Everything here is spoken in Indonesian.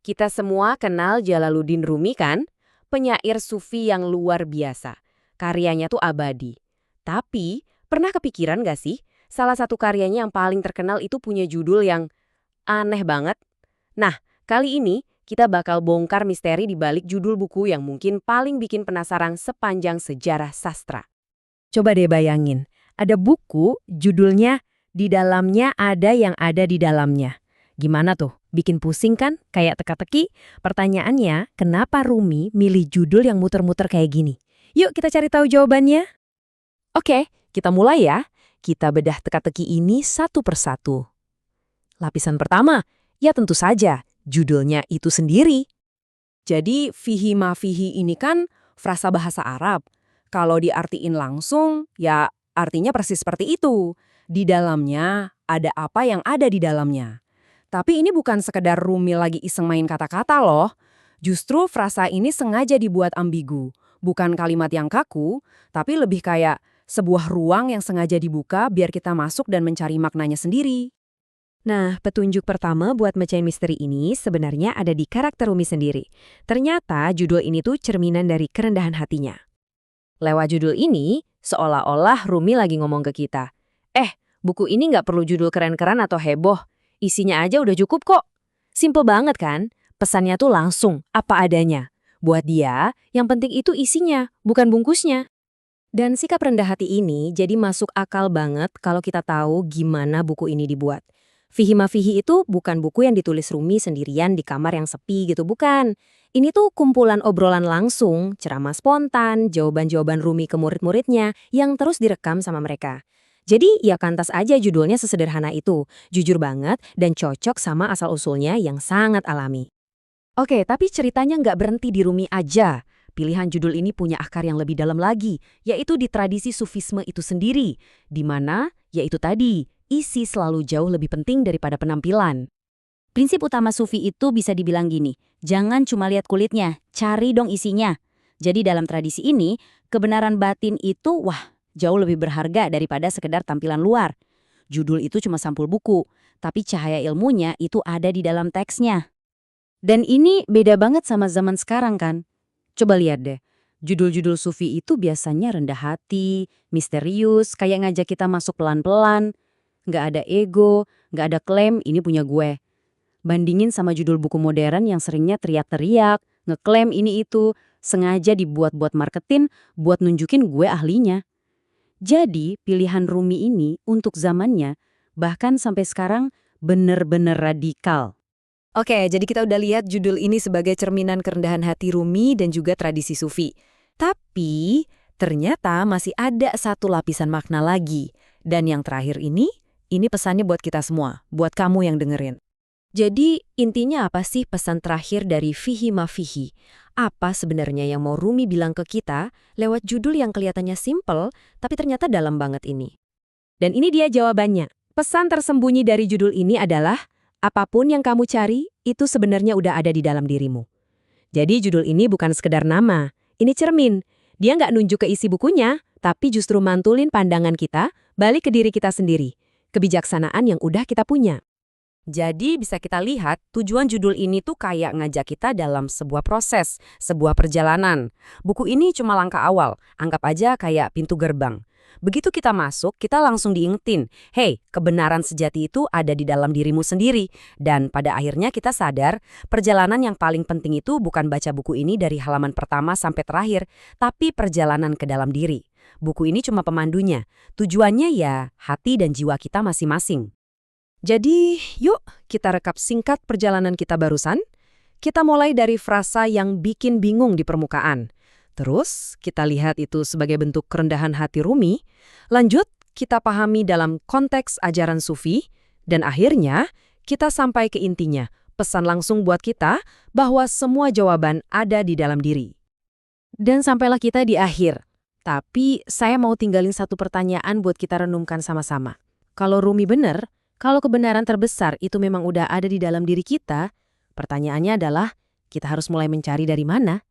Kita semua kenal Jalaluddin Rumi kan? Penyair sufi yang luar biasa. Karyanya tuh abadi. Tapi, pernah kepikiran gak sih? Salah satu karyanya yang paling terkenal itu punya judul yang aneh banget. Nah, kali ini kita bakal bongkar misteri di balik judul buku yang mungkin paling bikin penasaran sepanjang sejarah sastra. Coba deh bayangin, ada buku judulnya Di Dalamnya Ada Yang Ada di Dalamnya. Gimana tuh? Bikin pusing kan? Kayak teka-teki? Pertanyaannya, kenapa Rumi milih judul yang muter-muter kayak gini? Yuk kita cari tahu jawabannya. Oke, kita mulai ya. Kita bedah teka-teki ini satu persatu. Lapisan pertama, ya tentu saja, judulnya itu sendiri. Jadi, fihi ma fihi ini kan frasa bahasa Arab. Kalau diartiin langsung, ya artinya persis seperti itu. Di dalamnya, ada apa yang ada di dalamnya. Tapi ini bukan sekedar Rumi lagi iseng main kata-kata loh. Justru frasa ini sengaja dibuat ambigu. Bukan kalimat yang kaku, tapi lebih kayak sebuah ruang yang sengaja dibuka biar kita masuk dan mencari maknanya sendiri. Nah, petunjuk pertama buat mecahin misteri ini sebenarnya ada di karakter Rumi sendiri. Ternyata judul ini tuh cerminan dari kerendahan hatinya. Lewat judul ini, seolah-olah Rumi lagi ngomong ke kita, buku ini nggak perlu judul keren-keren atau heboh. Isinya aja udah cukup kok. Simple banget kan? Pesannya tuh langsung, apa adanya. Buat dia, yang penting itu isinya, bukan bungkusnya. Dan sikap rendah hati ini jadi masuk akal banget kalau kita tahu gimana buku ini dibuat. Fihi ma fihi itu bukan buku yang ditulis Rumi sendirian di kamar yang sepi gitu, bukan. Ini tuh kumpulan obrolan langsung, ceramah spontan, jawaban-jawaban Rumi ke murid-muridnya yang terus direkam sama mereka. Jadi ya pantas aja judulnya sesederhana itu, jujur banget dan cocok sama asal-usulnya yang sangat alami. Oke, tapi ceritanya nggak berhenti di Rumi aja. Pilihan judul ini punya akar yang lebih dalam lagi, yaitu di tradisi sufisme itu sendiri, di mana, yaitu tadi, isi selalu jauh lebih penting daripada penampilan. Prinsip utama sufi itu bisa dibilang gini, jangan cuma lihat kulitnya, cari dong isinya. Jadi dalam tradisi ini, kebenaran batin itu, jauh lebih berharga daripada sekedar tampilan luar. Judul itu cuma sampul buku, tapi cahaya ilmunya itu ada di dalam teksnya. Dan ini beda banget sama zaman sekarang kan? Coba lihat deh, judul-judul sufi itu biasanya rendah hati, misterius, kayak ngajak kita masuk pelan-pelan. Nggak ada ego, nggak ada klaim ini punya gue. Bandingin sama judul buku modern yang seringnya teriak-teriak, ngeklaim ini itu, sengaja dibuat-buat marketing buat nunjukin gue ahlinya. Jadi, pilihan Rumi ini untuk zamannya, bahkan sampai sekarang, bener-bener radikal. Oke, jadi kita udah lihat judul ini sebagai cerminan kerendahan hati Rumi dan juga tradisi sufi. Tapi, ternyata masih ada satu lapisan makna lagi. Dan yang terakhir ini pesannya buat kita semua, buat kamu yang dengerin. Jadi, intinya apa sih pesan terakhir dari Fihi ma Fihi? Apa sebenarnya yang mau Rumi bilang ke kita lewat judul yang kelihatannya simple, tapi ternyata dalam banget ini? Dan ini dia jawabannya. Pesan tersembunyi dari judul ini adalah, apapun yang kamu cari, itu sebenarnya udah ada di dalam dirimu. Jadi judul ini bukan sekedar nama, ini cermin. Dia nggak nunjuk ke isi bukunya, tapi justru mantulin pandangan kita, balik ke diri kita sendiri. Kebijaksanaan yang udah kita punya. Jadi bisa kita lihat tujuan judul ini tuh kayak ngajak kita dalam sebuah proses, sebuah perjalanan. Buku ini cuma langkah awal, anggap aja kayak pintu gerbang. Begitu kita masuk, kita langsung diingetin, hey, kebenaran sejati itu ada di dalam dirimu sendiri. Dan pada akhirnya kita sadar, perjalanan yang paling penting itu bukan baca buku ini dari halaman pertama sampai terakhir, tapi perjalanan ke dalam diri. Buku ini cuma pemandunya, tujuannya ya hati dan jiwa kita masing-masing. Jadi, yuk kita rekap singkat perjalanan kita barusan. Kita mulai dari frasa yang bikin bingung di permukaan. Terus, kita lihat itu sebagai bentuk kerendahan hati Rumi. Lanjut, kita pahami dalam konteks ajaran sufi. Dan akhirnya, kita sampai ke intinya, pesan langsung buat kita bahwa semua jawaban ada di dalam diri. Dan sampailah kita di akhir. Tapi, saya mau tinggalin satu pertanyaan buat kita renungkan sama-sama. Kalau Rumi bener, kalau kebenaran terbesar itu memang udah ada di dalam diri kita, pertanyaannya adalah, kita harus mulai mencari dari mana?